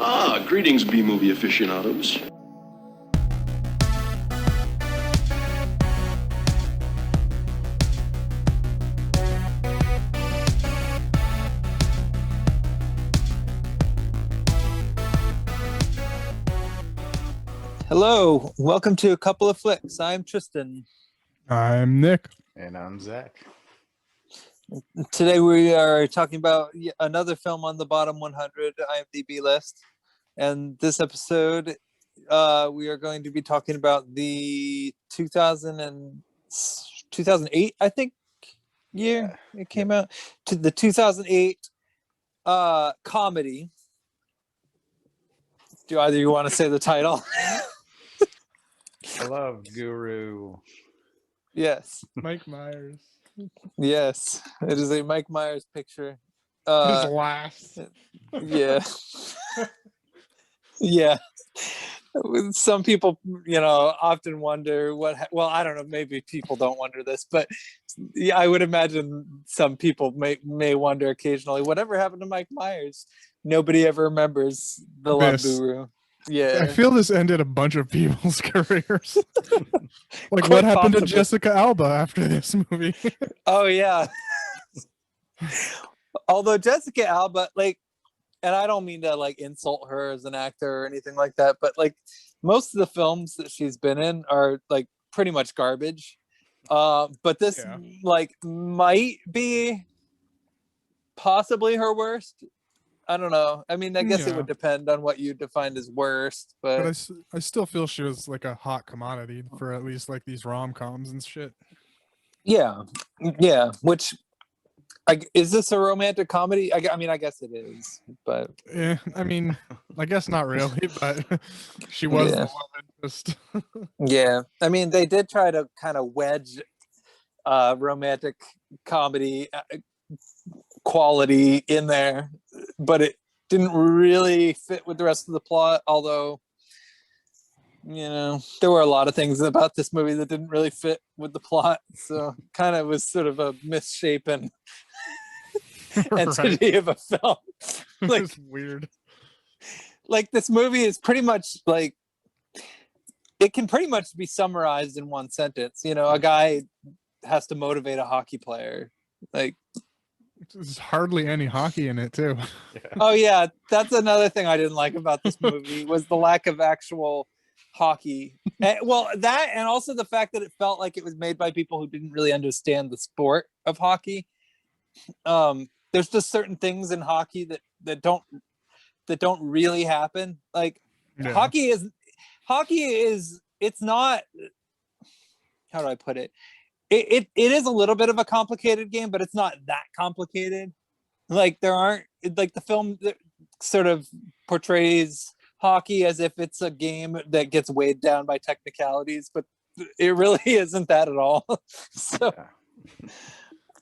Greetings, B-movie aficionados. Hello, welcome to A Couple of Flicks. I'm Tristan. I'm Nick. And I'm Zach. Today we are talking about another film on the bottom 100 IMDb list. And this episode, we are going to be talking about the 2008, I think, year it came out. To the 2008 comedy. Do either you want to say the title? I love Guru. Yes. Mike Myers. Yes. It is a Mike Myers picture. His laughs. Yeah. Yeah. Some people, often wonder well, I don't know, maybe people don't wonder this, but yeah, I would imagine some people may wonder occasionally, whatever happened to Mike Myers? Nobody ever remembers the Love Guru. Yeah. I feel this ended a bunch of people's careers. Like, Quite what happened possibly. to Jessica Alba after this movie? Oh, yeah. Although Jessica Alba, and I don't mean to insult her as an actor or anything like that, but most of the films that she's been in are pretty much garbage. But this might be possibly her worst. I don't know. I mean, I guess it would depend on what you defined as worst, but I still feel she was like a hot commodity for at least these rom-coms and shit. Yeah. Which, is this a romantic comedy? I mean, I guess it is, but I mean, I guess not really, but she was the love interest. Yeah, I mean, they did try to kind of wedge romantic comedy quality in there, but it didn't really fit with the rest of the plot, although there were a lot of things about this movie that didn't really fit with the plot, so kind of was sort of a misshapen entity of a film. It's weird. This movie is pretty much it can pretty much be summarized in one sentence. A guy has to motivate a hockey player. There's hardly any hockey in it too. Yeah. Oh yeah, that's another thing I didn't like about this movie was the lack of actual hockey. That and also the fact that it felt like it was made by people who didn't really understand the sport of hockey. There's just certain things in hockey that don't really happen. Hockey is it's not, how do I put it? It is a little bit of a complicated game, but it's not that complicated. There aren't the film that sort of portrays hockey as if it's a game that gets weighed down by technicalities, but it really isn't that at all. So,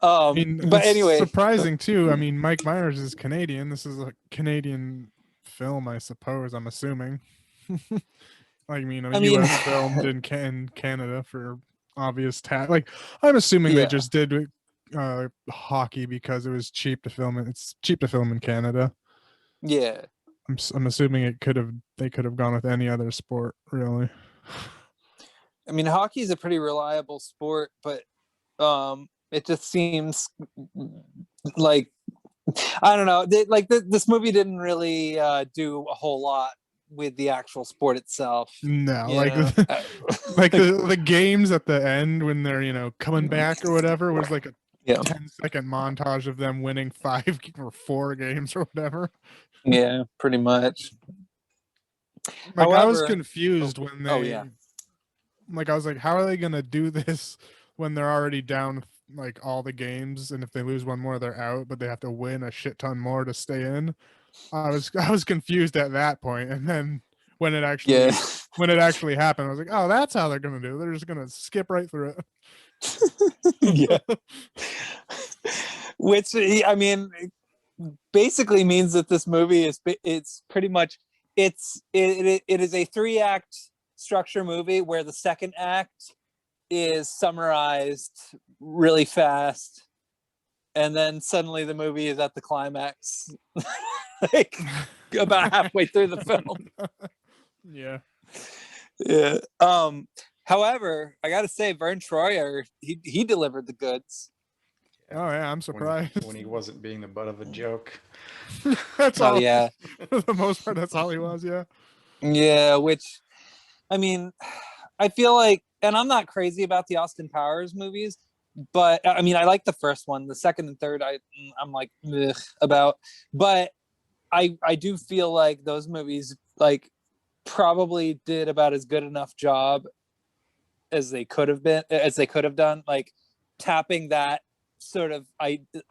I mean, but anyway, surprising too. I mean, Mike Myers is Canadian. This is a Canadian film, I suppose. I'm assuming. U.S. filmed in Canada for obvious I'm assuming they just did hockey because it was cheap to film it. It's cheap to film in Canada. Yeah. I'm assuming they could have gone with any other sport, really. I mean, hockey is a pretty reliable sport, but it just seems I don't know. This movie didn't really do a whole lot with the actual sport itself. No, the games at the end when they're coming back or whatever was a 10-second montage of them winning 5 or 4 games or whatever. Yeah, pretty much. However, I was confused when they I was like, how are they gonna do this when they're already down all the games, and if they lose one more they're out, but they have to win a shit ton more to stay in? I was confused at that point, and then when it actually happened, I was like, oh, that's how they're gonna do it. They're just gonna skip right through it. Yeah. Which, I mean, basically means that this movie is it is a 3-act structure movie where the second act is summarized really fast, and then suddenly the movie is at the climax. about halfway through the film. Yeah. Yeah. However, I got to say, Vern Troyer, he delivered the goods. Oh yeah, I'm surprised. When he wasn't being the butt of a joke. That's Oh all. yeah. For the most part, that's all he was. Yeah. Yeah. Which, I mean, I feel like, and I'm not crazy about the Austin Powers movies, but I mean, I like the first one. The second and third, I'm like ugh, about. But I do feel like those movies like probably did about as good enough job as they could have done, like tapping that sort of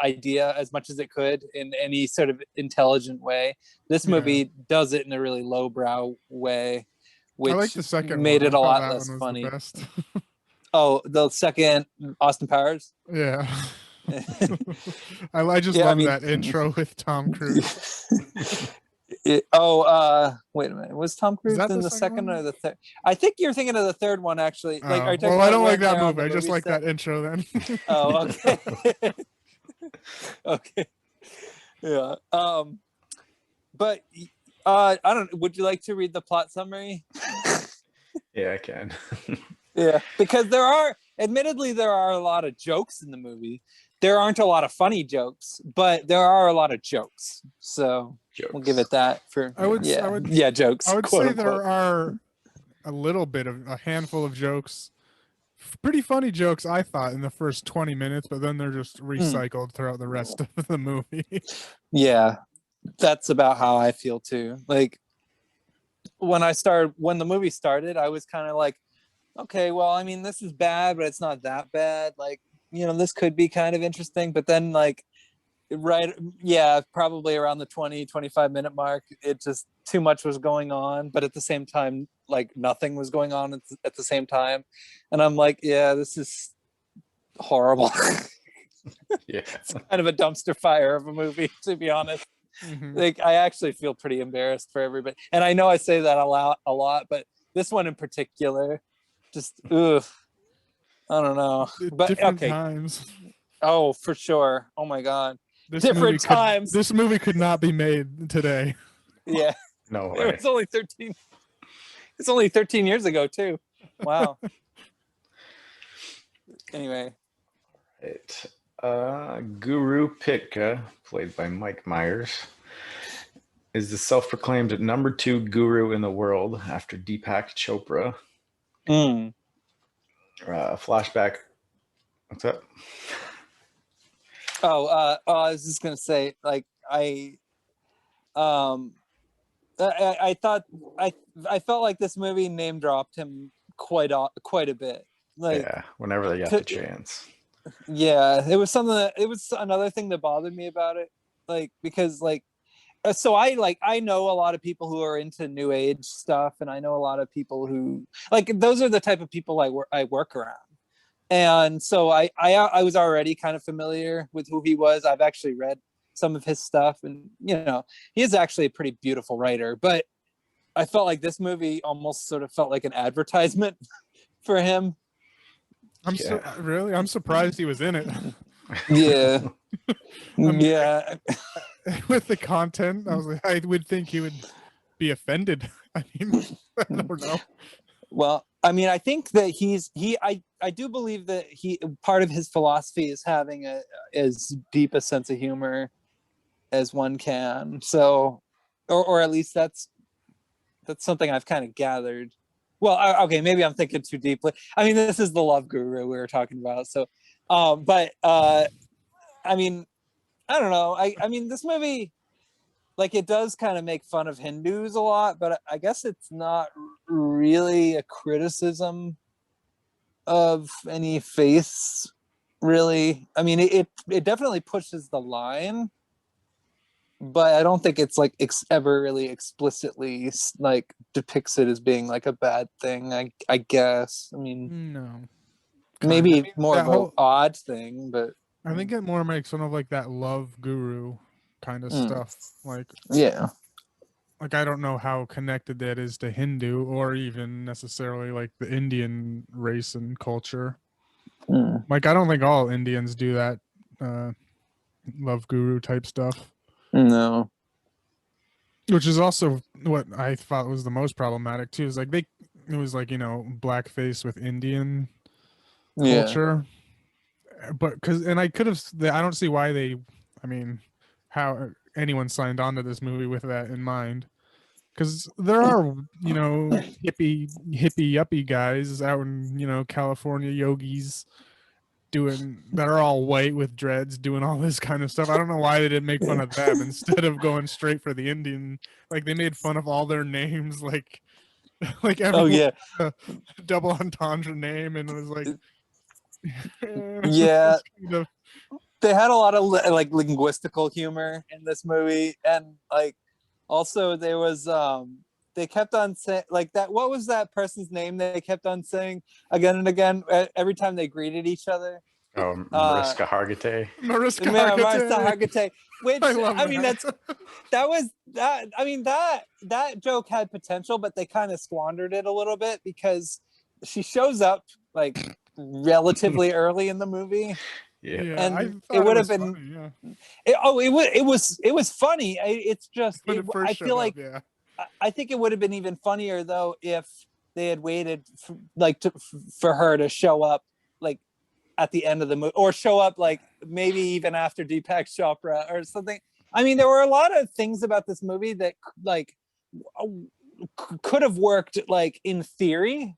idea as much as it could in any sort of intelligent way. This movie does it in a really lowbrow way, which I like the second made one. it a lot that less one was funny. The best. Oh, the second Austin Powers. Yeah. I just love that intro with Tom Cruise. Wait a minute. Was Tom Cruise in the second or the third? I think you're thinking of the third one, actually. Oh. Like, are you well, I don't like that movie. movie. I just like that intro then. Oh, okay. Okay. Yeah. But I don't. Would you like to read the plot summary? Yeah, I can. Yeah, because admittedly, there are a lot of jokes in the movie. There aren't a lot of funny jokes, but there are a lot of jokes. So we'll give it that for jokes. I would quote say unquote. there are a handful of jokes, pretty funny jokes, I thought, in the first 20 minutes, but then they're just recycled throughout the rest of the movie. Yeah, that's about how I feel too. Like when the movie started, I was kind of like, okay, well, I mean, this is bad, but it's not that bad. Like, this could be kind of interesting. But then, like, probably around the 20-25 minute mark, it just too much was going on. But at the same time, like, nothing was going on at the same time. And I'm like, yeah, this is horrible. Yeah. It's kind of a dumpster fire of a movie, to be honest. Mm-hmm. Like, I actually feel pretty embarrassed for everybody. And I know I say that a lot, but this one in particular, just I don't know. But different times. Oh, for sure. Oh my god. This times. This movie could not be made today. Yeah. No way. It's only 13. It's only 13 years ago too. Wow. Anyway. Guru Pitka, played by Mike Myers, is the self-proclaimed #2 guru in the world after Deepak Chopra. Flashback. What's up? I was just gonna say, like, I thought I felt like this movie name dropped him quite a bit. Like, yeah, whenever they got the chance. Yeah, it was another thing that bothered me about it, like, because like, so I know a lot of people who are into new age stuff, and I know a lot of people who, like, those are the type of people I work around. And so I was already kind of familiar with who he was. I've actually read some of his stuff, and he is actually a pretty beautiful writer. But I felt like this movie almost sort of felt like an advertisement for him. I'm surprised he was in it. Yeah. Yeah. With the content, I was like, I would think he would be offended. I mean, I don't know. Well, I mean, I think that I do believe that part of his philosophy is having as deep a sense of humor as one can. So, or at least that's something I've kind of gathered. Well, okay, maybe I'm thinking too deeply. I mean, this is the Love Guru we were talking about. So, I mean, I don't know. I mean, this movie, like, it does kind of make fun of Hindus a lot, but I guess it's not really a criticism of any faiths, really. I mean, it definitely pushes the line, but I don't think it's like ever really explicitly like depicts it as being like a bad thing. I guess. I mean, no, maybe more of an odd thing, but I think it more makes fun of like that love guru kind of stuff. Like, yeah, like I don't know how connected that is to Hindu or even necessarily like the Indian race and culture. Like, I don't think all Indians do that love guru type stuff. No. Which is also what I thought was the most problematic too. Is like it was like, you know, blackface with Indian culture. But I don't see why how anyone signed on to this movie with that in mind. Because there are, you know, hippie yuppie guys out in, you know, California, yogis that are all white with dreads doing all this kind of stuff. I don't know why they didn't make fun of them instead of going straight for the Indian. Like they made fun of all their names, like everyone a double entendre name, and it was like they had a lot of like linguistical humor in this movie, and like also there was they kept on saying like that. What was that person's name? They kept on saying again and again every time they greeted each other. Oh, Mariska Hargitay. Mariska Hargitay. Which I mean, that joke had potential, but they kind of squandered it a little bit because she shows up like relatively early in the movie. Yeah, and it would have been. Funny, it was funny. It's just I feel like I think it would have been even funnier though if they had waited for her to show up like at the end of the movie, or show up like maybe even after Deepak Chopra or something. I mean, there were a lot of things about this movie that like could have worked like in theory,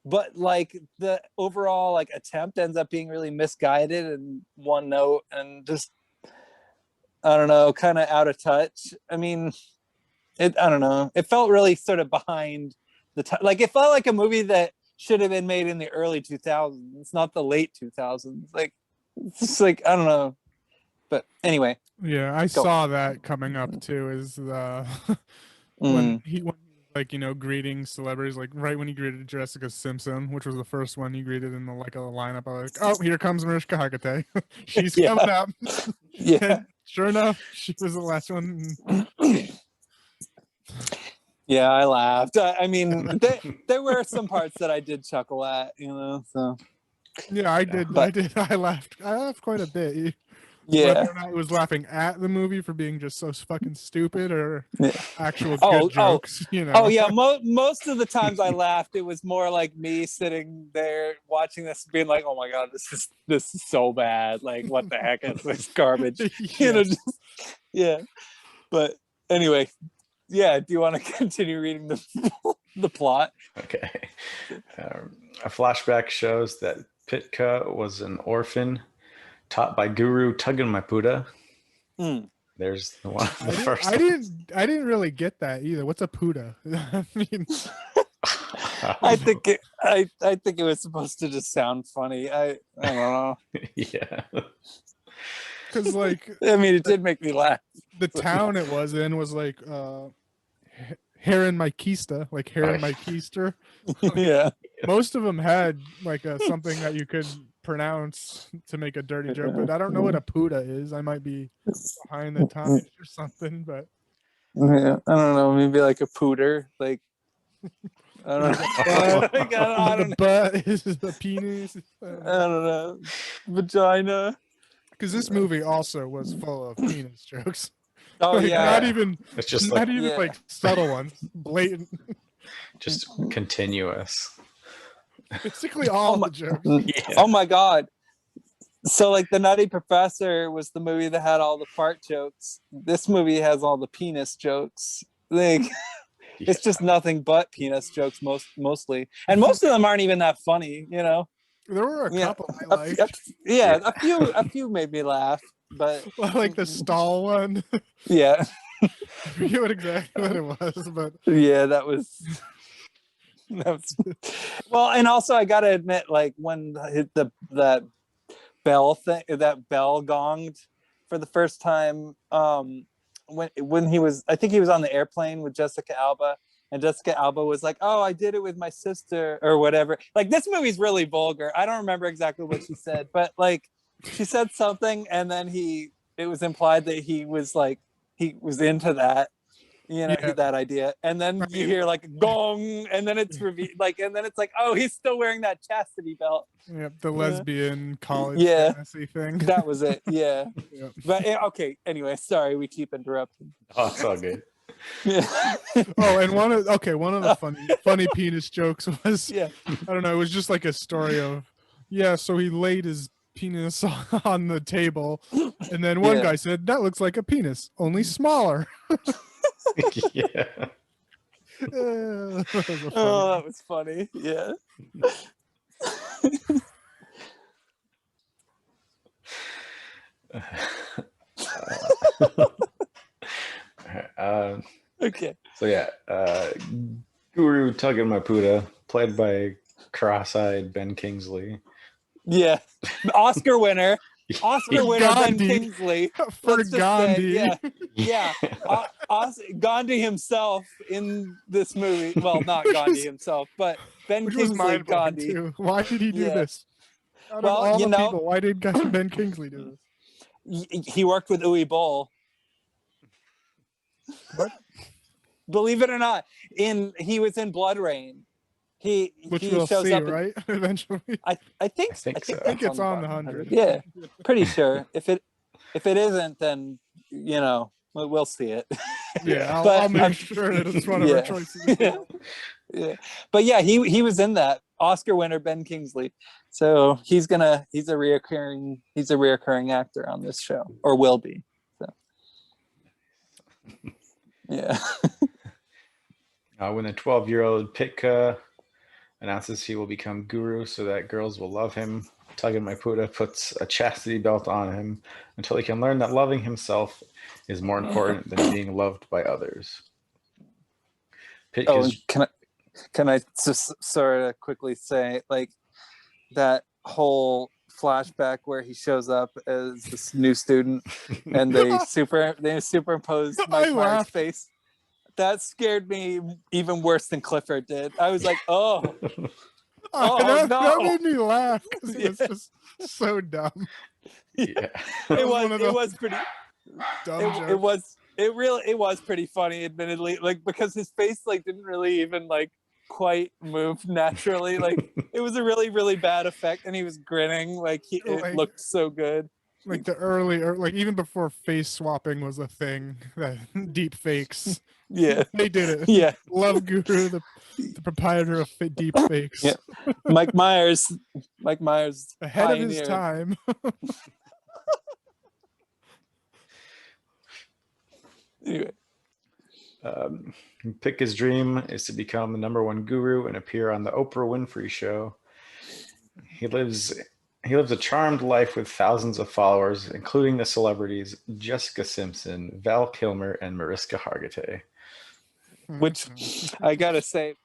but like the overall like attempt ends up being really misguided and one note and just I don't know, kind of out of touch. I mean, I don't know. It felt really sort of behind the time. Like it felt like a movie that should have been made in the early 2000s, not the late 2000s. Like it's just like I don't know. But anyway. Yeah, I saw that coming up too. Is when he like, you know, greeting celebrities, like right when he greeted Jessica Simpson, which was the first one he greeted in the like a lineup. I was like, oh, here comes Mariska Hargitay. She's coming up. And sure enough, she was the last one. Yeah, I laughed. I mean, there were some parts that I did chuckle at, you know. So yeah, I did. I laughed quite a bit. Yeah, whether or not I was laughing at the movie for being just so fucking stupid or actual good jokes, you know. Oh yeah, most of the times I laughed, it was more like me sitting there watching this, being like, "Oh my god, this is so bad! Like, what the heck is this garbage?" You know, yeah. But anyway, yeah. Do you want to continue reading the plot? Okay. A flashback shows that Pitka was an orphan taught by Guru Tuggan There's the one. I didn't really get that either. What's a puda? I mean, I think it was supposed to just sound funny. I don't know. Yeah. Because like, I mean, it did make me laugh. The town it was in was like Heron Mykista, like Heron Mykeister. Like, yeah. Most of them had like something that you could pronounce to make a dirty joke, but I don't know what a puda is. I might be behind the times or something, but yeah, I don't know. Maybe like a pooter, like I don't know. I don't know. Butt is the penis. I don't know. Vagina. Because this movie also was full of penis jokes. Oh like, yeah. Not even Yeah. like subtle ones, blatant. Just continuous. Basically all the jokes. Yeah. Oh my god. So like The Nutty Professor was the movie that had all the fart jokes. This movie has all the penis jokes. Like it's just nothing but penis jokes mostly. And most of them aren't even that funny, you know. There were a couple I liked. A few made me laugh, but like the stall one. Yeah. I forget exactly what it was, but yeah, that was well, and also I gotta admit, like when that bell gonged for the first time, when he was, I think he was on the airplane with Jessica Alba, and Jessica Alba was like, "Oh, I did it with my sister," or whatever. Like this movie's really vulgar. I don't remember exactly what she said, but like she said something, and then it was implied that he was into that. You know, that idea, and then you hear like gong, and then it's and then it's like, oh, he's still wearing that chastity belt. Yeah, the lesbian college fantasy thing. That was it. Yeah. Yep. But okay. Anyway, sorry, we keep interrupting. Oh, it's all good. Yeah. Oh, and one of the funny penis jokes was, Yeah. I don't know, it was just like a story of, so he laid his penis on the table, and then one guy said, "That looks like a penis, only smaller." Yeah. That was funny. Yeah. Okay. So Guru Tuggan Maputa, played by cross-eyed Ben Kingsley. Yeah. Oscar winner Ben Kingsley. For Gandhi. Gandhi himself in this movie. Well, not Gandhi himself, but Ben Which Kingsley was mind-blowing Gandhi. too. Why did he do this? Out of Well, all the people, why did Ben Kingsley do this? He worked with Uwe Boll. What? Believe it or not, he was in Blood Rain. Which we'll shows see, up right? Eventually. I think so. I think it's on the 100. Yeah, pretty sure. If it isn't, then we'll see it. Yeah, I'll make sure that it's one of our choices. Yeah, but he was in that. Oscar winner Ben Kingsley. So he's a reoccurring actor on this show, or will be. So yeah. When the 12-year-old Pitka announces he will become guru so that girls will love him, Tuggan Maputa puts a chastity belt on him until he can learn that loving himself is more important than being loved by others. Can I just sort of quickly say, like, that whole flashback where he shows up as this new student and they superimposed Mike Myers' face? That scared me even worse than Clifford did. I was like, that made me laugh because it was just so dumb. Yeah, it was pretty dumb. It was pretty funny, admittedly, like, because his face didn't really even quite move naturally. Like, it was a really, really bad effect, and he was grinning it looked so good. Like the earlier, even before face swapping was a thing, that deep fakes. Yeah, they did it. Yeah, Love Guru, the proprietor of deep fakes. Yeah, Mike Myers ahead pioneered. of his time. Anyway. His dream is to become the #1 guru and appear on the Oprah Winfrey Show. He lives a charmed life with thousands of followers, including the celebrities Jessica Simpson, Val Kilmer, and Mariska Hargitay. Which, I gotta say,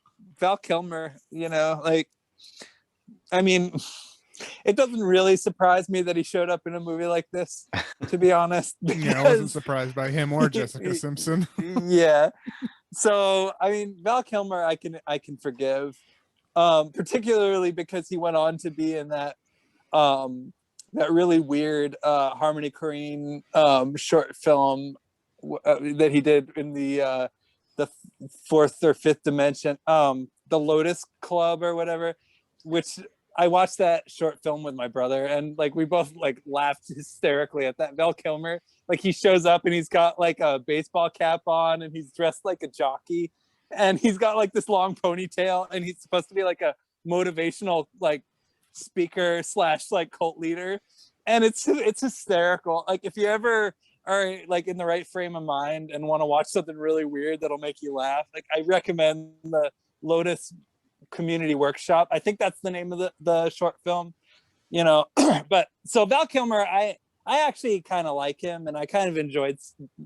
Val Kilmer, I mean, it doesn't really surprise me that he showed up in a movie like this, to be honest. Yeah, I wasn't surprised by him or Jessica Simpson. Yeah. So, I mean, Val Kilmer, I can forgive, particularly because he went on to be in that really weird Harmony Korine short film that he did in the fourth or fifth dimension, the Lotus Club or whatever, which I watched that short film with my brother, and we both laughed hysterically at that. Val Kilmer, he shows up and he's got a baseball cap on and he's dressed like a jockey and he's got this long ponytail and he's supposed to be a motivational speaker / cult leader, and it's hysterical. If you ever are in the right frame of mind and want to watch something really weird that'll make you laugh, I recommend the Lotus Community Workshop. I think that's the name of the short film, but so Val Kilmer, I actually kind of like him, and I kind of enjoyed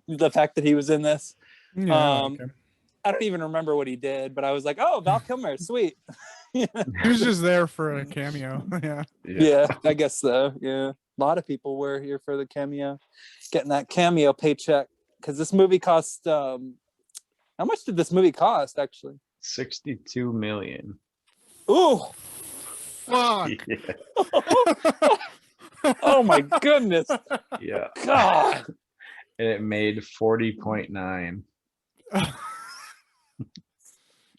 the fact that he was in this. I don't even remember what he did, but I was like, oh, Val Kilmer, sweet. He was just there for a cameo. Yeah, I guess so. Yeah, a lot of people were here for the cameo, getting that cameo paycheck, because this movie cost how much did this movie cost, actually? $62 million. Ooh, fuck. Yeah. Oh my goodness. Yeah. God. And it made 40.9.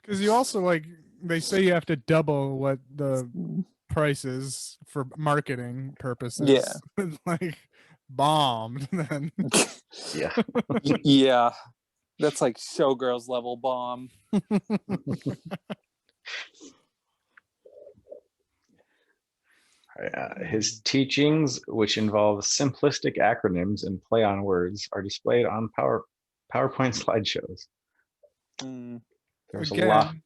Because you also they say you have to double what the price is for marketing purposes. Yeah. Bombed then. Yeah. Yeah. That's like Showgirls level bomb. His teachings, which involve simplistic acronyms and play on words, are displayed on PowerPoint slideshows. There's Again,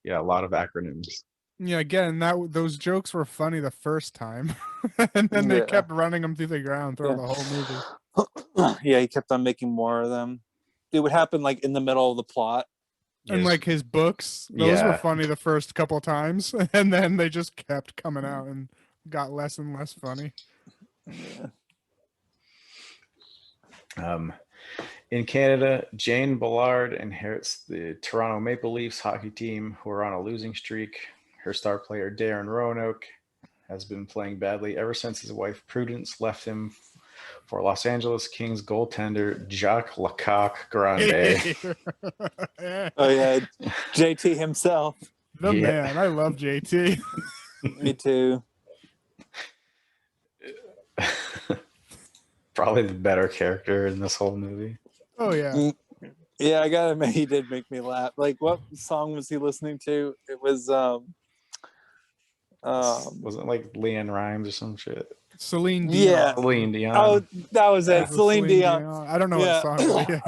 a lot of acronyms. Yeah, again, those jokes were funny the first time, and then they kept running them through the ground throughout the whole movie. Yeah, he kept on making more of them. It would happen like in the middle of the plot. And like his books, those were funny the first couple times, and then they just kept coming out and got less and less funny. In Canada, Jane Ballard inherits the Toronto Maple Leafs hockey team, who are on a losing streak. Her star player, Darren Roanoke, has been playing badly ever since his wife, Prudence, left him for Los Angeles Kings goaltender Jacques Lecoq Grande. Oh, yeah. JT himself. The man. I love JT. Me too. Probably the better character in this whole movie. Oh, yeah. Yeah, I gotta admit, he did make me laugh. Like, what song was he listening to? It was wasn't it like Leanne Rhymes or some shit? Celine Dion. Yeah. Celine Dion. Oh, that was it. Celine Dion. I don't know what song it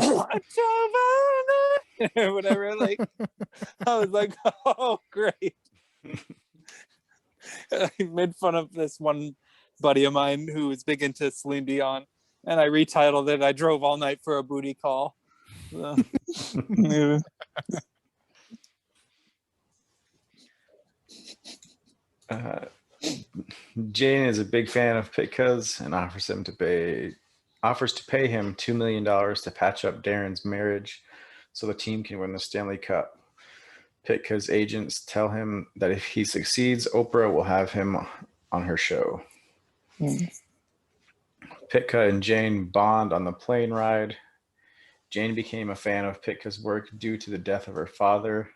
is. Or whatever. Like, I was like, oh, great. I made fun of this one buddy of mine who was big into Celine Dion, and I retitled it "I Drove All Night for a Booty Call." So, yeah. Jane is a big fan of Pitka's and offers to pay him $2 million to patch up Darren's marriage so the team can win the Stanley Cup. Pitka's agents tell him that if he succeeds, Oprah will have him on her show. Pitka and Jane bond on the plane ride. Jane became a fan of Pitka's work due to the death of her father.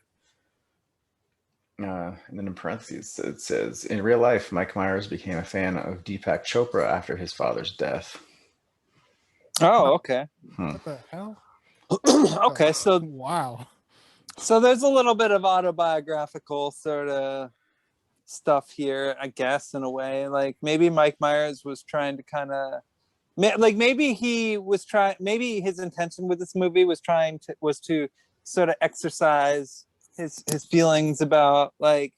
And then in parentheses, it says, in real life, Mike Myers became a fan of Deepak Chopra after his father's death. Oh, okay. What the hell? Okay, so wow. So there's a little bit of autobiographical sort of stuff here, I guess, in a way. Like maybe Mike Myers was trying to kind of, like maybe his intention with this movie was to sort of exercise his feelings about like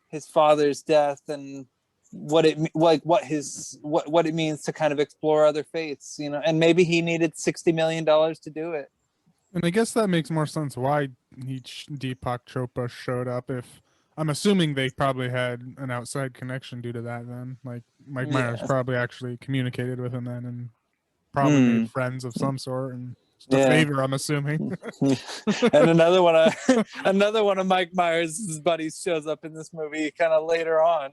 his father's death and what it means to kind of explore other faiths, you know. And maybe he needed $60 million to do it. And I guess that makes more sense why Deepak Chopra showed up. If I'm assuming they probably had an outside connection due to that. Then, like Mike Myers probably actually communicated with him then, and probably made friends of some sort. And a favor, I'm assuming. And another one of Mike Myers' buddies shows up in this movie kind of later on,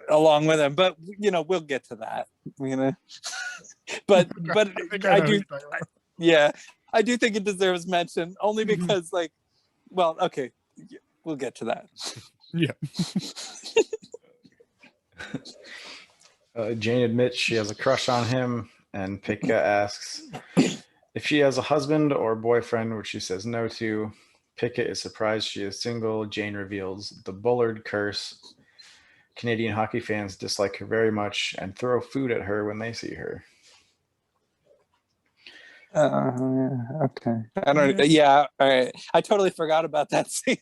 along with him. But you know, we'll get to that. You know, but I do think it deserves mention only because, like, well, okay, we'll get to that. Yeah. Jane admits she has a crush on him, and Pitka asks if she has a husband or boyfriend, which she says no to. Pitka is surprised she is single. Jane reveals the Bullard curse. Canadian hockey fans dislike her very much and throw food at her when they see her. Okay. I don't. Yeah. All right. I totally forgot about that scene.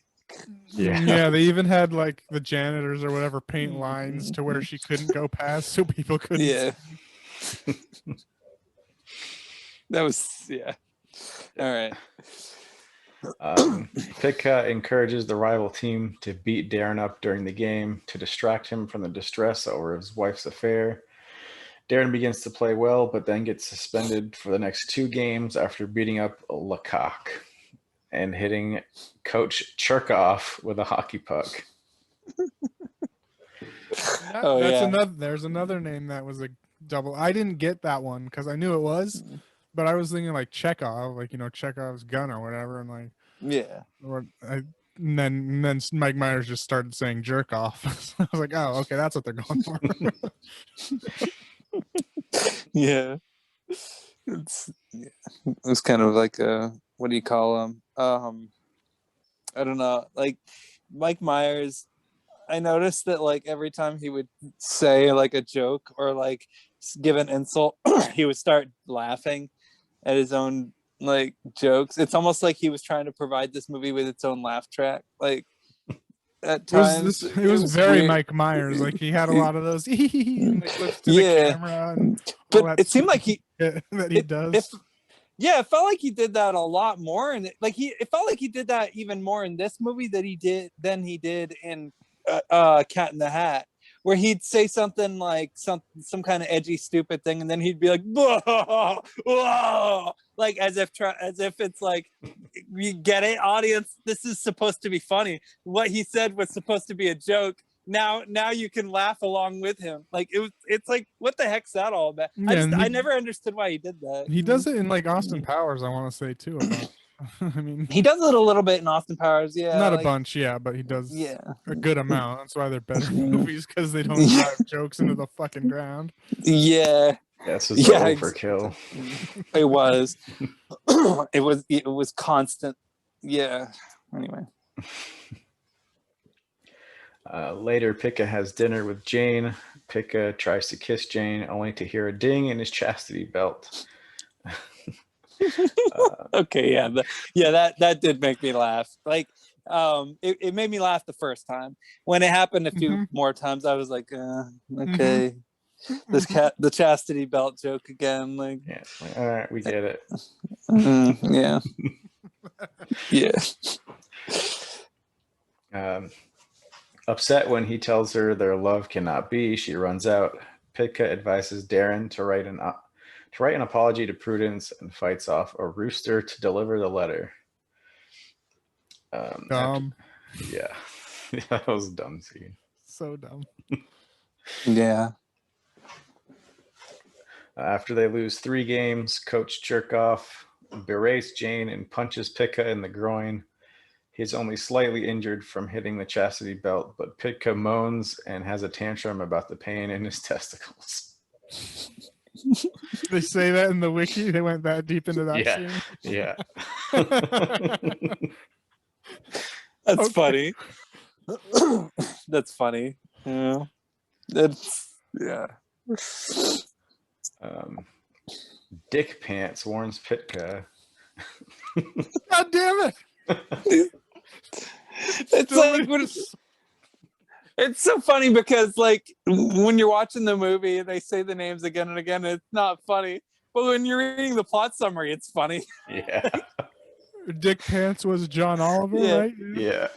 Yeah. They even had like the janitors or whatever paint lines to where she couldn't go past, so people couldn't. Yeah. That was All right. Pitka encourages the rival team to beat Darren up during the game to distract him from the distress over his wife's affair. Darren begins to play well, but then gets suspended for the next 2 games after beating up Lecoq and hitting Coach Cherkoff with a hockey puck. There's another name that was a double. I didn't get that one because I knew it was, but I was thinking like Chekhov, like, you know, Chekhov's gun or whatever, and like and then Mike Myers just started saying jerk off. So I was like, oh, okay, that's what they're going for. Yeah. It was kind of like a, what do you call him? I don't know. Like Mike Myers, I noticed that like every time he would say like a joke or like give an insult, he would start laughing at his own like jokes. It's almost like he was trying to provide this movie with its own laugh track. Like at times it was very weird. Mike Myers. Like he had a lot of those and like looks to the Yeah, camera and all but that it seemed like he that he does. yeah, it felt like he did that a lot more, and it felt like he did that even more in this movie than he did in Cat in the Hat, where he'd say something like some kind of edgy, stupid thing, and then he'd be like, whoa, whoa, like as if it's like, you get it, audience, this is supposed to be funny. What he said was supposed to be a joke. Now you can laugh along with him. Like it's like, what the heck's that all about? Yeah, I never understood why he did that. He does it in like Austin Powers, I want to say too. I mean, he does it a little bit in Austin Powers, yeah. Not a bunch, yeah, but he does a good amount. That's why they're better movies, because they don't drive jokes into the fucking ground. Yeah. That's just overkill. It was. it was constant. Yeah. Anyway. Later, Pika has dinner with Jane. Pika tries to kiss Jane, only to hear a ding in his chastity belt. Okay, that did make me laugh. Like, it made me laugh the first time. When it happened a few more times, I was like, okay, the chastity belt joke again. Like, yeah, all right, we get it. Yeah, yeah. Upset when he tells her their love cannot be, she runs out. Pika advises Darren to write an apology to Prudence and fights off a rooster to deliver the letter. Dumb. Yeah, that was a dumb scene. So dumb. Yeah. After they lose 3 games, Coach Jerkoff berates Jane and punches Pika in the groin. He's only slightly injured from hitting the chastity belt, but Pika moans and has a tantrum about the pain in his testicles. They say that in the wiki? They went that deep into that scene? Yeah. That's funny. That's funny. Yeah. Yeah. Dick Pants warns Pika. God damn it! It's like, it's so funny because like when you're watching the movie and they say the names again and again, it's not funny. But when you're reading the plot summary, it's funny. Yeah. Dick Pants was John Oliver, right? Yeah.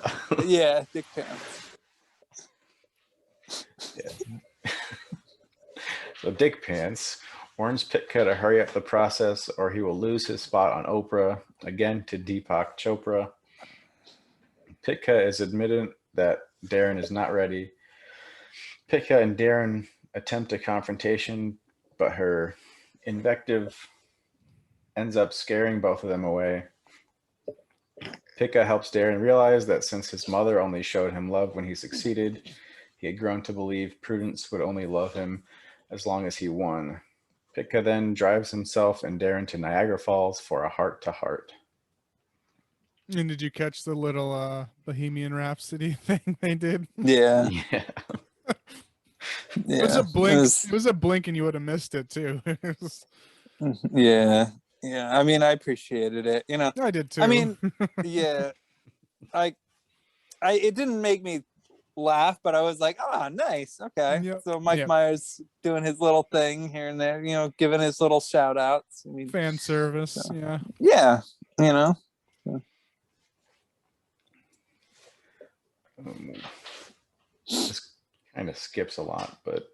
Yeah, Dick Pants. Yeah. So Dick Pants warns Pika to hurry up the process or he will lose his spot on Oprah, again to Deepak Chopra. Pika is admitted that Darren is not ready. Pika and Darren attempt a confrontation, but her invective ends up scaring both of them away. Pika helps Darren realize that since his mother only showed him love when he succeeded, he had grown to believe Prudence would only love him as long as he won. Pika then drives himself and Darren to Niagara Falls for a heart-to-heart. And did you catch the little Bohemian Rhapsody thing they did? Yeah. Yeah. It was a blink. It was a blink, and you would have missed it too. Yeah. Yeah. I mean, I appreciated it. You know, I did too. I mean, yeah. It didn't make me laugh, but I was like, nice. Okay. Yep. So Mike Myers doing his little thing here and there, you know, giving his little shout outs. I mean, fan service. So. Yeah. Yeah. You know. This kind of skips a lot, but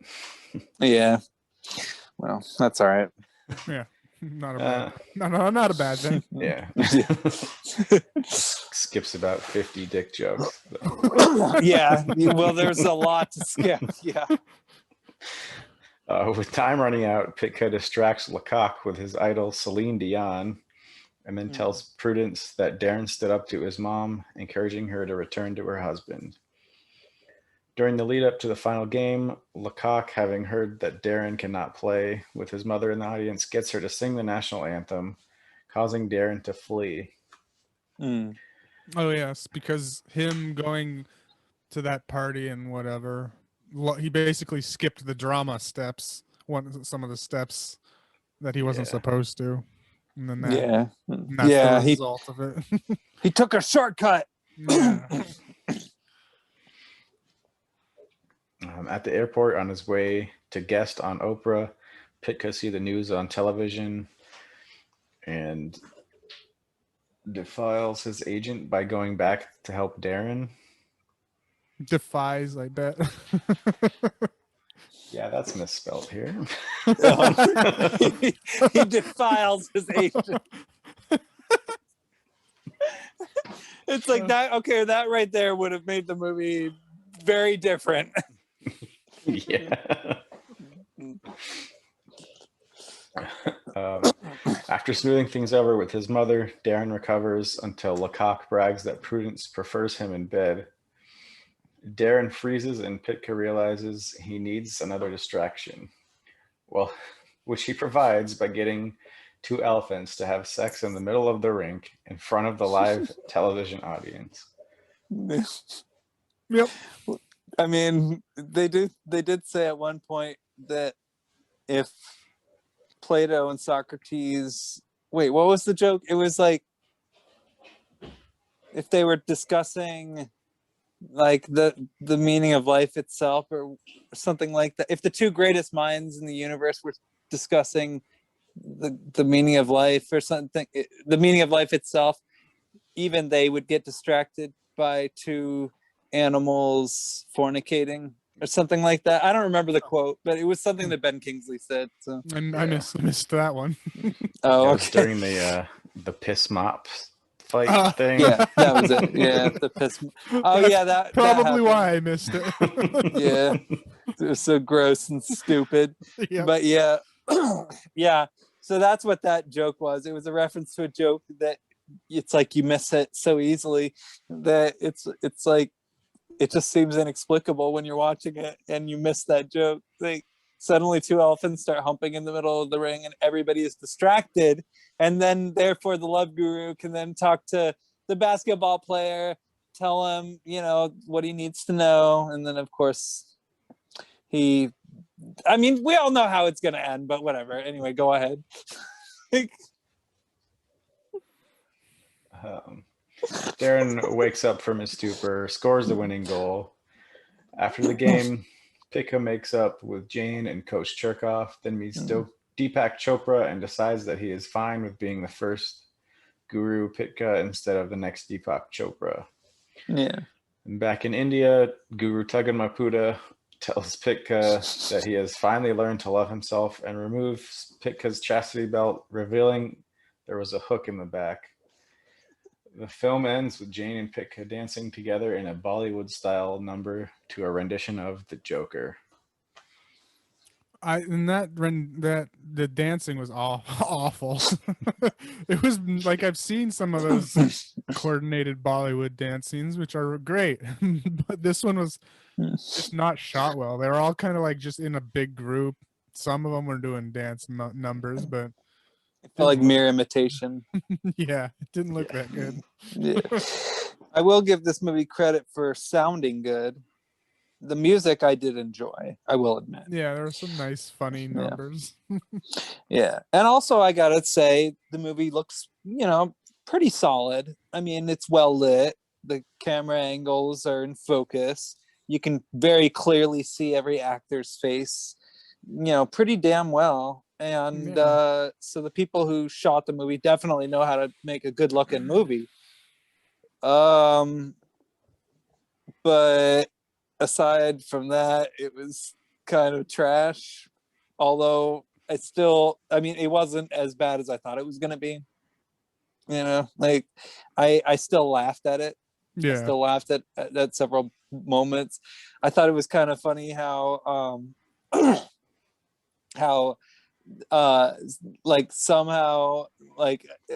yeah. Well, that's all right. Yeah. Not a bad thing. Yeah. Skips about 50 dick jokes. Yeah. Well, there's a lot to skip. Yeah. With time running out, Pika distracts Lecoq with his idol Celine Dion and then tells Prudence that Darren stood up to his mom, encouraging her to return to her husband. During the lead up to the final game, Lecoq, having heard that Darren cannot play with his mother in the audience, gets her to sing the national anthem, causing Darren to flee. Oh yes, because him going to that party and whatever, he basically skipped the drama steps, some of the steps that he wasn't supposed to, and then that's the result of it. He took a shortcut. At the airport, on his way to guest on Oprah, Pitka see the news on television and defiles his agent by going back to help Darren. Defies, I bet. Yeah, that's misspelled here. He defiles his agent. It's like that. Okay, that right there would have made the movie very different. Yeah. After smoothing things over with his mother, Darren recovers until Lecoq brags that Prudence prefers him in bed. Darren freezes and Pitka realizes he needs another distraction. Well, which he provides by getting two elephants to have sex in the middle of the rink in front of the live television audience. Yep. I mean, they did say at one point that if Plato and Socrates, wait, what was the joke? It was like if they were discussing like the meaning of life itself or something like that. If the two greatest minds in the universe were discussing the meaning of life or something, the meaning of life itself, even they would get distracted by two animals fornicating or something like that. I don't remember the quote, but it was something that Ben Kingsley said. So and I missed that one. Oh, okay. During the piss mop fight thing. Yeah, that was it. Yeah, the piss. Oh, That's yeah, that probably that why I missed it. Yeah, it was so gross and stupid. Yep. But yeah, yeah. So that's what that joke was. It was a reference to a joke that it's like you miss it so easily that it's like it just seems inexplicable when you're watching it and you miss that joke. Like suddenly two elephants start humping in the middle of the ring and everybody is distracted, and then therefore the love guru can then talk to the basketball player, tell him what he needs to know, and then of course we all know how it's gonna end, but whatever. Anyway, go ahead. Darren wakes up from his stupor, scores the winning goal. After the game, Pitka makes up with Jane and Coach Cherkoff, then meets Deepak Chopra and decides that he is fine with being the first Guru Pitka instead of the next Deepak Chopra. Yeah. And back in India, Guru Tuggan Maputa tells Pitka that he has finally learned to love himself and removes Pitka's chastity belt, revealing there was a hook in the back. The film ends with Jane and Pitka dancing together in a Bollywood-style number to a rendition of The Joker. The dancing was awful. It was like I've seen some of those coordinated Bollywood dance scenes, which are great, but this one was just not shot well. They were all kind of like just in a big group. Some of them were doing dance numbers, but it felt like mere imitation. Yeah, it didn't look that good. Yeah. I will give this movie credit for sounding good. The music I did enjoy, I will admit. Yeah, there were some nice, funny numbers. Yeah. And also, I gotta say, the movie looks, pretty solid. I mean, it's well lit. The camera angles are in focus. You can very clearly see every actor's face, pretty damn well. And so the people who shot the movie definitely know how to make a good looking movie. But aside from that, it was kind of trash. Although it wasn't as bad as I thought it was going to be. I still laughed at it. Yeah. I still laughed at several moments. I thought it was kind of funny how somehow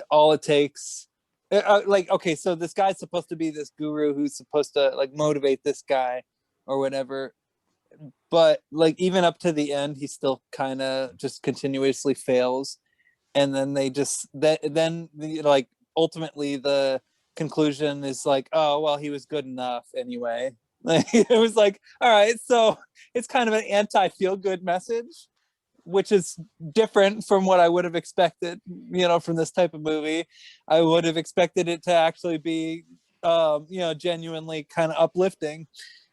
all it takes okay, so this guy's supposed to be this guru who's supposed to motivate this guy, or whatever. But like even up to the end, he still kind of just continuously fails, and then they just then like ultimately the conclusion is like, oh well, he was good enough anyway. Like, it was like, all right, so it's kind of an anti-feel-good message, which is different from what I would have expected, from this type of movie. I would have expected it to actually be, genuinely kind of uplifting.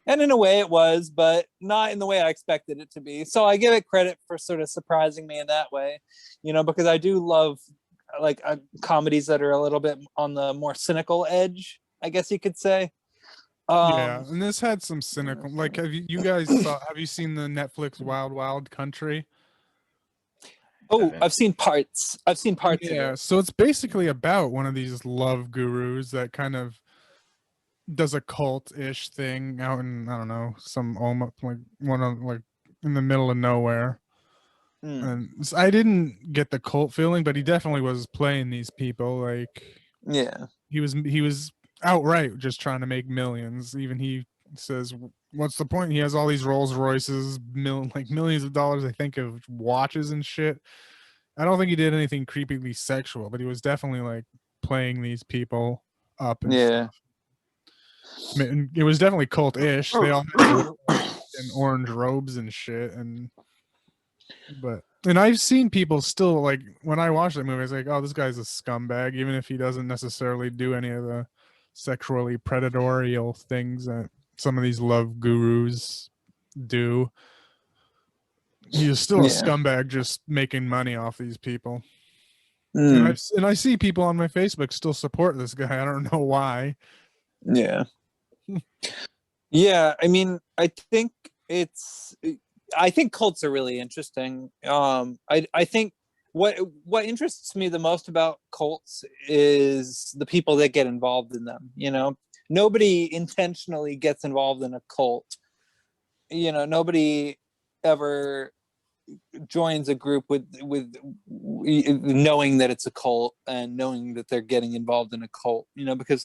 And in a way it was, but not in the way I expected it to be. So I give it credit for sort of surprising me in that way, because I do love like comedies that are a little bit on the more cynical edge, I guess you could say. Yeah, and this had some cynical. Like, have you seen the Netflix Wild Wild Country? Oh, I've seen parts. Yeah, of it. so it's basically about one of these love gurus that kind of does a cult-ish thing out in, I don't know, some like one of like in the middle of nowhere. And I didn't get the cult feeling, but he definitely was playing these people. Like, yeah, he was outright just trying to make millions. Even he says, what's the point? He has all these Rolls Royces, like millions of dollars, I think, of watches and shit. I don't think he did anything creepily sexual, but he was definitely like playing these people up and stuff. I mean, it was definitely cult-ish. They all had in orange robes and shit, and I've seen people still, like, when I watch that movie, I was like, oh, this guy's a scumbag, even if he doesn't necessarily do any of the sexually predatorial things that some of these love gurus do. He's still a scumbag just making money off these people. And I see people on my Facebook still support this guy. I don't know why. Yeah. Yeah, I mean, I think cults are really interesting. I think what interests me the most about cults is the people that get involved in them. Nobody intentionally gets involved in a cult. Nobody ever joins a group with knowing that it's a cult and knowing that they're getting involved in a cult. Because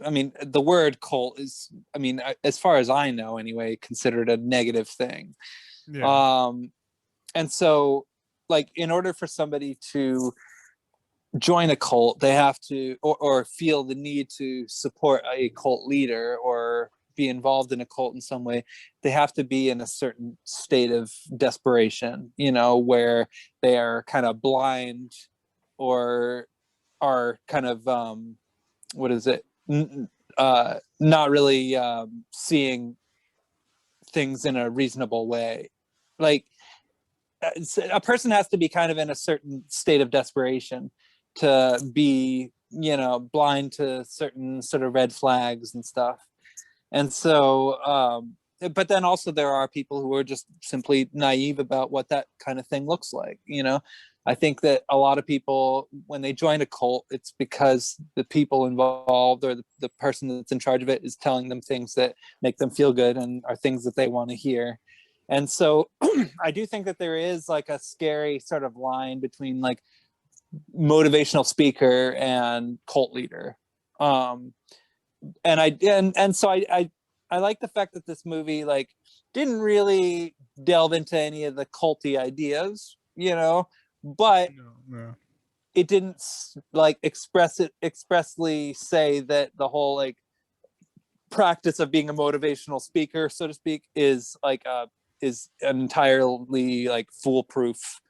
I mean, the word cult is, I mean, as far as I know anyway, considered a negative thing. Yeah. And so, like, in order for somebody to join a cult, they have to, or feel the need to support a cult leader or be involved in a cult in some way, they have to be in a certain state of desperation, where they are kind of blind or are kind of, what is it? Not really seeing things in a reasonable way. Like, a person has to be kind of in a certain state of desperation to be, blind to certain sort of red flags and stuff. And so, but then also there are people who are just simply naive about what that kind of thing looks like. I think that a lot of people, when they join a cult, it's because the people involved or the person that's in charge of it is telling them things that make them feel good and are things that they want to hear. And so I do think that there is like a scary sort of line between like motivational speaker and cult leader. And so I like the fact that this movie like didn't really delve into any of the culty ideas, but it didn't like expressly say that the whole like practice of being a motivational speaker, so to speak, is like is an entirely like foolproof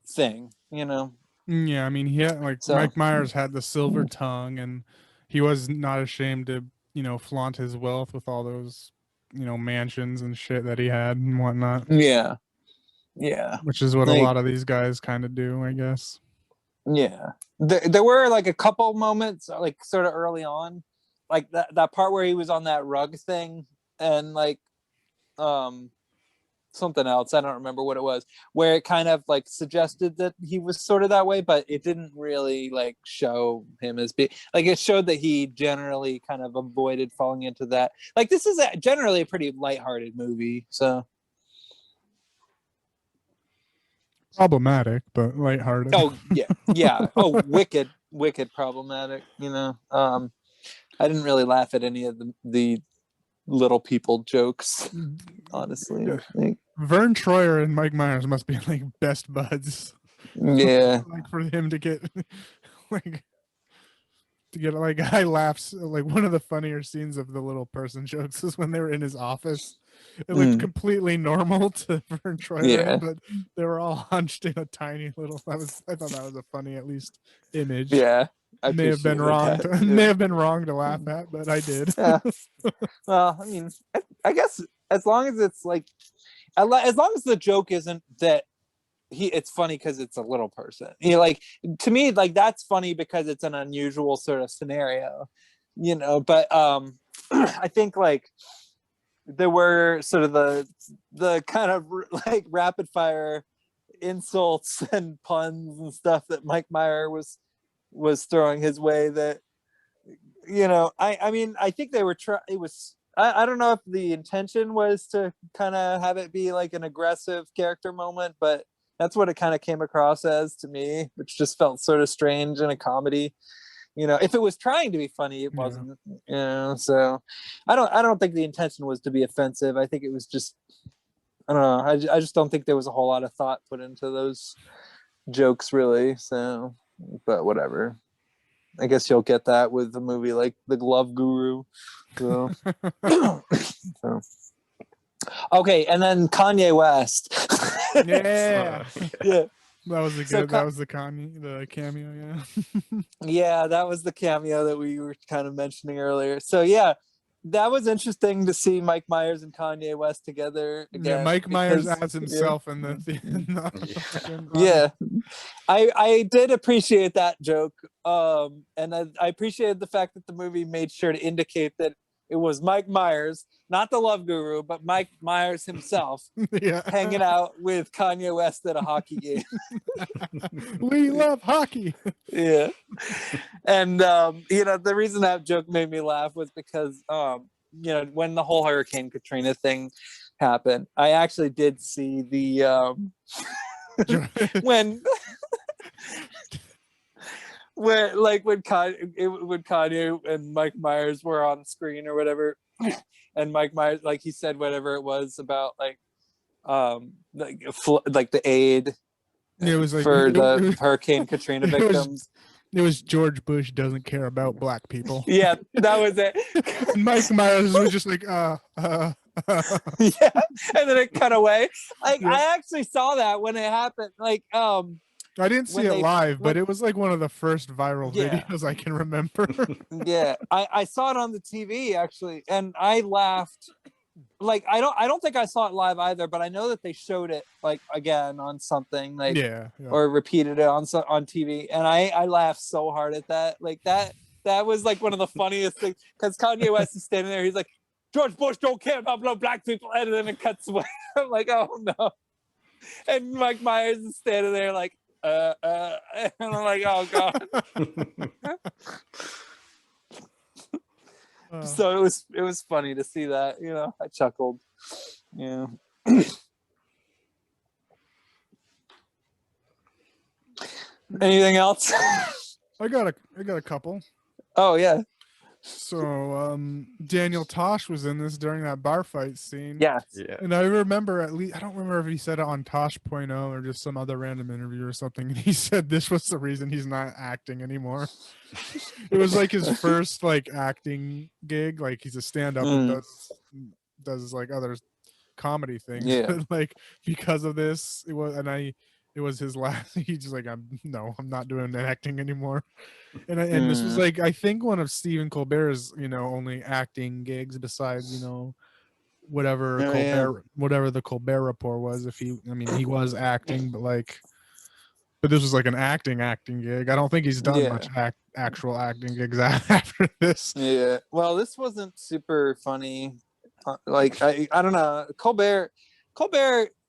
thing, Yeah, I mean, he had, like, so Mike Myers had the silver tongue, and he was not ashamed to, flaunt his wealth with all those, mansions and shit that he had and whatnot. Yeah. Which is what a lot of these guys kind of do, I guess. Yeah. There were like a couple moments, like sort of early on, like that part where he was on that rug thing and like, something else, I don't remember what it was, where it kind of like suggested that he was sort of that way, but it didn't really like show him as being like, it showed that he generally kind of avoided falling into that. Like, this is generally a pretty lighthearted movie, so problematic but lighthearted. Oh yeah oh wicked problematic. I didn't really laugh at any of the little people jokes. Honestly, Yeah. like, Vern Troyer and Mike Myers must be like best buds. yeah. Like for him to get like like I laughs like one of the funnier scenes of the little person jokes is when they were in his office. It looked completely normal to Vern Troyer, but they were all hunched in a tiny little. I thought that was a funny, at least, image. Yeah, may have been wrong. May have been wrong to laugh at, but I did. Yeah. Well, I mean, I guess as long as it's like, as long as the joke isn't that it's funny because it's a little person. You know, like to me, like that's funny because it's an unusual sort of scenario. You know, but I think like there were sort of the kind of like rapid fire insults and puns and stuff that Mike Meyer was throwing his way that, you know, I mean, I think they were I don't know if the intention was to kind of have it be like an aggressive character moment, but that's what it kind of came across as to me, which just felt sort of strange in a comedy. You know, if it was trying to be funny, it wasn't. You know, so I don't think the intention was to be offensive. I think it was just, I don't know. I just don't think there was a whole lot of thought put into those jokes, really. So, but whatever. I guess you'll get that with a movie like The Glove Guru. So, so. Okay, and then Kanye West. Yeah. Yeah. That was that was the cameo, yeah. Yeah, that was the cameo that we were kind of mentioning earlier. So yeah, that was interesting to see Mike Myers and Kanye West together again. Yeah, Mike Myers as himself in the yeah. I did appreciate that joke. And I appreciated the fact that the movie made sure to indicate that it was Mike Myers, not the Love Guru, but Mike Myers himself, hanging out with Kanye West at a hockey game. We love hockey. Yeah. And, you know, the reason that joke made me laugh was because, you know, when the whole Hurricane Katrina thing happened, I actually did see the, when Kanye and Mike Myers were on screen or whatever, and Mike Myers, like he said whatever it was about like the aid it was like, for the Hurricane Katrina victims. It was George Bush doesn't care about black people. Yeah, that was it. And Mike Myers was just like, yeah, and then it cut away. Like I actually saw that when it happened. Like I didn't see it live, but it was like one of the first viral videos I can remember. Yeah, I saw it on the TV actually, and I laughed. Like I don't think I saw it live either, but I know that they showed it like again on something like or repeated it on TV, and I laughed so hard at that. Like that was like one of the funniest things because Kanye West is standing there. He's like, George Bush don't care about black people, and then it cuts away. I'm like, oh no, and Mike Myers is standing there like. And I'm like, oh god. So it was funny to see that, you know. I chuckled. Yeah. Anything else? I got a couple. Oh yeah. So Daniel Tosh was in this during that bar fight scene. Yes. Yeah. And I remember I don't remember if he said it on Tosh.0 or just some other random interview or something. And he said this was the reason he's not acting anymore. It was like his first like acting gig. Like he's a stand-up and does like other comedy things. Yeah. But like because of this, it was his last. He's just like, I'm not doing acting anymore. And this was like, I think one of Stephen Colbert's, you know, only acting gigs besides, you know, whatever the Colbert Report was. He was acting, but this was like an acting gig. I don't think he's done much actual acting gigs after this. Yeah. Well, this wasn't super funny. Like I don't know. Colbert.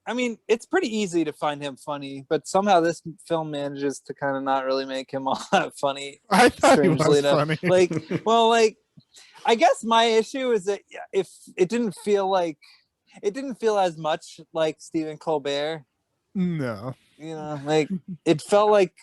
I mean, it's pretty easy to find him funny, but somehow this film manages to kind of not really make him all that funny. I thought he was funny. Like, I guess my issue is that if it didn't feel as much like Stephen Colbert. No. You know, like it felt like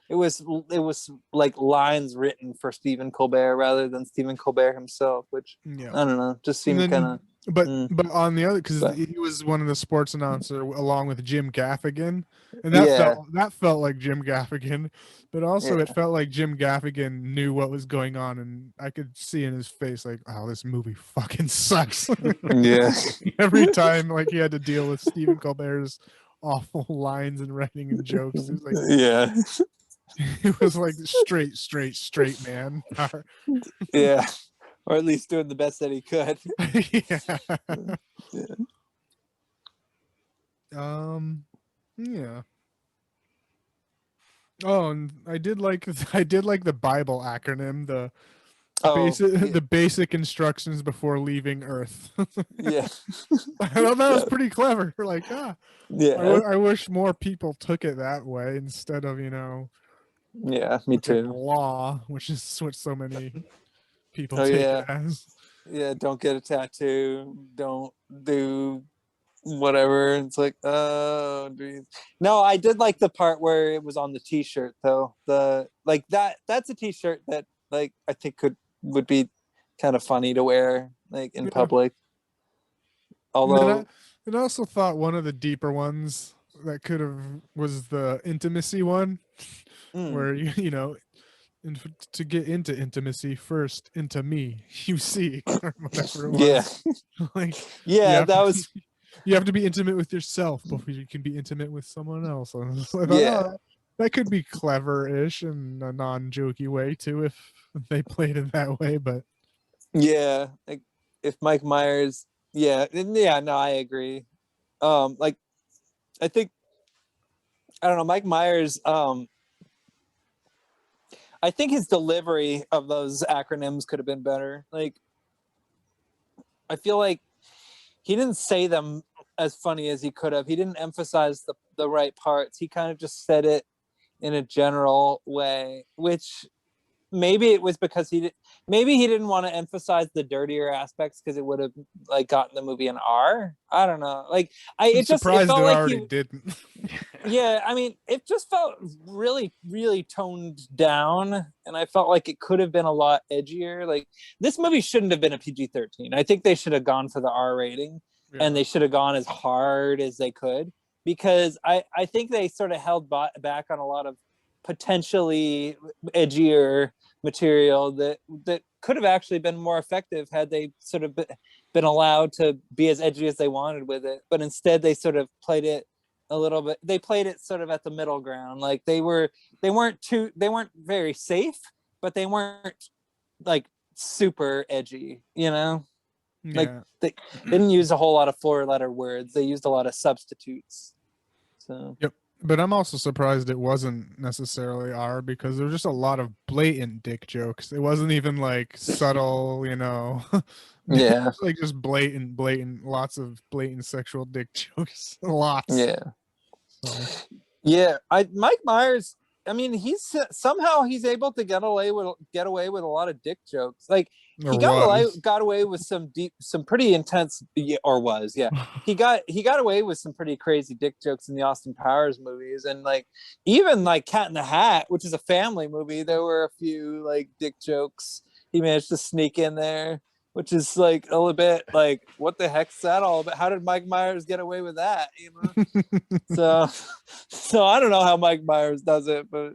it was like lines written for Stephen Colbert rather than Stephen Colbert himself, which I don't know, just seemed kind of. But on the other, because he was one of the sports announcer along with Jim Gaffigan, and that felt like Jim Gaffigan, but also it felt like Jim Gaffigan knew what was going on, and I could see in his face like, "Oh, this movie fucking sucks." Yeah. Every time like he had to deal with Stephen Colbert's awful lines and writing and jokes, it was like, yeah, it was like straight man. Yeah. Or at least doing the best that he could. Yeah. Yeah. Oh, and I did like the Bible acronym, the basic instructions before leaving Earth. Yeah. I thought that was pretty clever. Like, I wish more people took it that way instead of, Yeah, me too. law, which is what so many people take it as. Yeah, don't get a tattoo, don't do whatever. It's like, oh geez. No, I did like the part where it was on the t-shirt though. That's a t-shirt that like I think would be kind of funny to wear like in public. Although I also thought one of the deeper ones that was the intimacy one, where to get into intimacy first, into me, you see, or whatever it was. You have to be intimate with yourself before you can be intimate with someone else. I thought, that could be clever-ish in a non-jokey way too if they played it that way. But like if Mike Myers, no, I agree. Like I think I don't know, Mike Myers. I think his delivery of those acronyms could have been better. Like, I feel like he didn't say them as funny as he could have. He didn't emphasize the right parts. He kind of just said it in a general way, which maybe it was because he didn't want to emphasize the dirtier aspects because it would have like gotten the movie an R. I don't know. Like it felt like already didn't. Yeah, I mean, it just felt really, really toned down, and I felt like it could have been a lot edgier. Like this movie shouldn't have been a PG-13. I think they should have gone for the R rating, and they should have gone as hard as they could, because I think they sort of held back on a lot of potentially edgier material that could have actually been more effective had they sort of been allowed to be as edgy as they wanted with it. But instead, they sort of played it a little bit. They played it sort of at the middle ground. Like they weren't very safe, but they weren't like super edgy, like they didn't use a whole lot of 4-letter words. They used a lot of substitutes. So yep. But I'm also surprised it wasn't necessarily R, because there was just a lot of blatant dick jokes. It wasn't even like subtle, Yeah. like just blatant, lots of blatant sexual dick jokes. Lots. Yeah. Yeah, Mike Myers, I mean, he's able to get away with a lot of dick jokes. Like he got away with some pretty intense, he got away with some pretty crazy dick jokes in the Austin Powers movies, and like even like Cat in the Hat, which is a family movie, there were a few like dick jokes he managed to sneak in there, which is like a little bit like, what the heck's that all about? How did Mike Myers get away with that? So I don't know how Mike Myers does it, but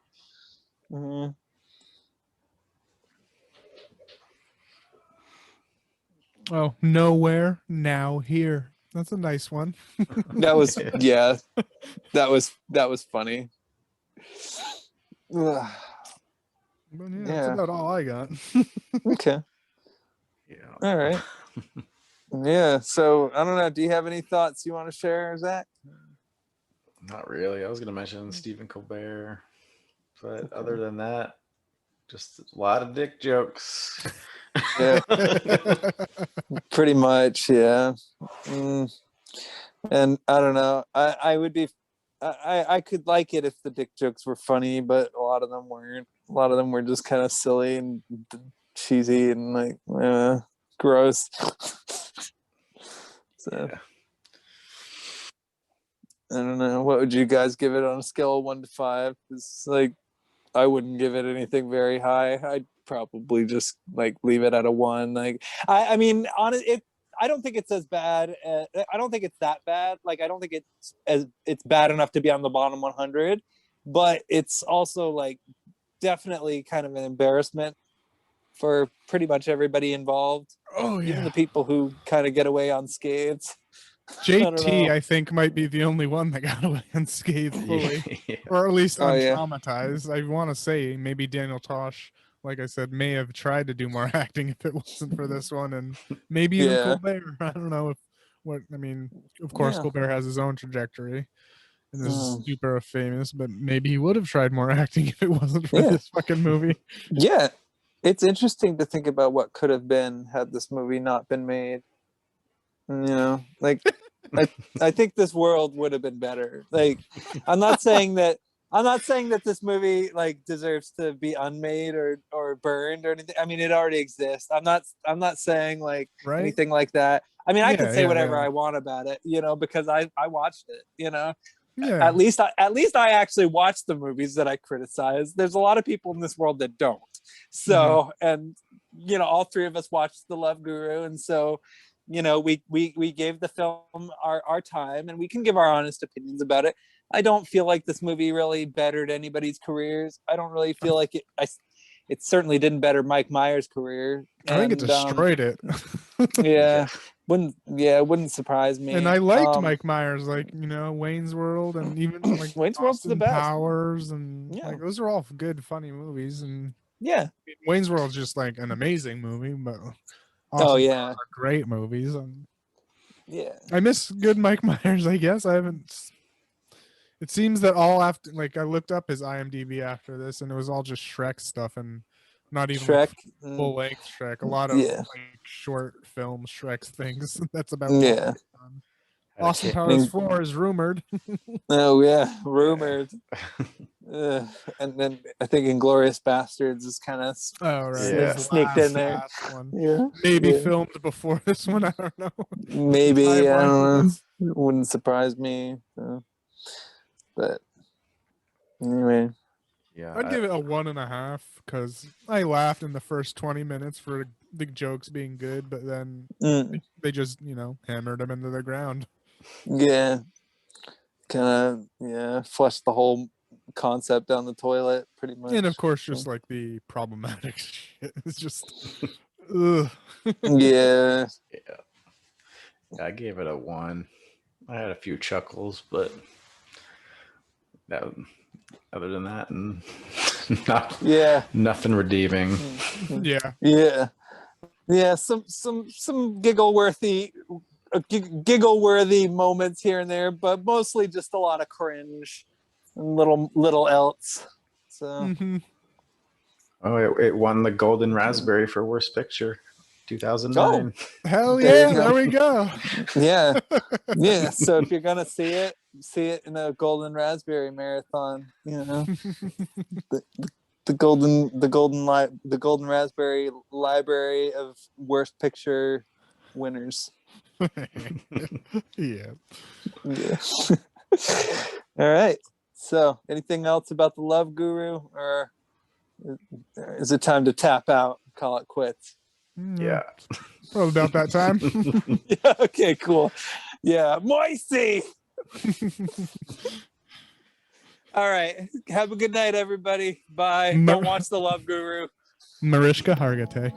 Oh, nowhere, now here. That's a nice one. That was that was funny. But that's about all I got. Okay. Yeah. All right. Yeah. So I don't know. Do you have any thoughts you want to share, Zach? Not really. I was going to mention Stephen Colbert, but other than that, just a lot of dick jokes. Yeah. Pretty much. Yeah. And I don't know. I would be. I could like it if the dick jokes were funny, but a lot of them weren't. A lot of them were just kind of silly and cheesy and like gross. So I don't know. What would you guys give it on a scale of 1 to 5? It's like I wouldn't give it anything very high. I'd probably just like leave it at a 1. Like I mean, I don't think it's as bad. I don't think it's that bad. Like I don't think it's bad enough to be on the bottom 100, but it's also like definitely kind of an embarrassment for pretty much everybody involved. Oh yeah, even the people who kind of get away unscathed. JT, I think, might be the only one that got away unscathed fully, or at least untraumatized. I want to say maybe Daniel Tosh, like I said, may have tried to do more acting if it wasn't for this one, and maybe even Colbert. I don't know of course, Colbert has his own trajectory and is super famous, but maybe he would have tried more acting if it wasn't for this fucking movie. Yeah, it's interesting to think about what could have been had this movie not been made. Like I think this world would have been better. Like I'm not saying that this movie like deserves to be unmade or burned or anything. I mean, it already exists. I'm not saying like anything like that. I mean, I can say whatever I want about it, because I watched it, Yeah. At least I actually watched the movies that I criticize. There's a lot of people in this world that don't. So, and all three of us watched The Love Guru, and so we gave the film our time, and we can give our honest opinions about it. I don't feel like this movie really bettered anybody's careers. I don't really feel like it certainly didn't better Mike Myers' career. I think it destroyed it. Yeah. It wouldn't surprise me. And I liked Mike Myers, like, Wayne's World, and even like Wayne's World's the best. Powers, and like those are all good, funny movies. And Wayne's World's just like an amazing movie, but are great movies. And I miss good Mike Myers, I guess. I haven't. It seems that all after, like, I looked up his IMDb after this, and it was all just Shrek stuff, and not even Shrek, like, full length Shrek. A lot of like short film Shrek things. That's about it. Austin Powers 4 is rumored. Oh yeah, rumored. And then I think Inglourious Bastards is kind of sneaked in there. Maybe filmed before this one. I don't know. Maybe I don't know. It wouldn't surprise me. So. But anyway, I'd give it a 1.5 because I laughed in the first 20 minutes for the jokes being good, but then they just hammered them into the ground. Yeah, kind of flushed the whole concept down the toilet pretty much. And of course, just like the problematic shit. It's just ugh. Yeah. I gave it a 1. I had a few chuckles, but other than that, and nothing redeeming. Some giggle-worthy moments here and there, but mostly just a lot of cringe and little else. So it won the Golden Raspberry for Worst Picture 2009. Hell yeah, there we go. Yeah, so if you're gonna see it in a Golden Raspberry marathon, the Golden Raspberry Library of Worst Picture winners. Yeah. All right, so anything else about The Love Guru, or is it time to tap out and call it quits? Yeah. Well, about that time. Okay, cool. Yeah, Moisey. All right. Have a good night, everybody. Bye. Don't watch The Love Guru. Mariska Hargitay.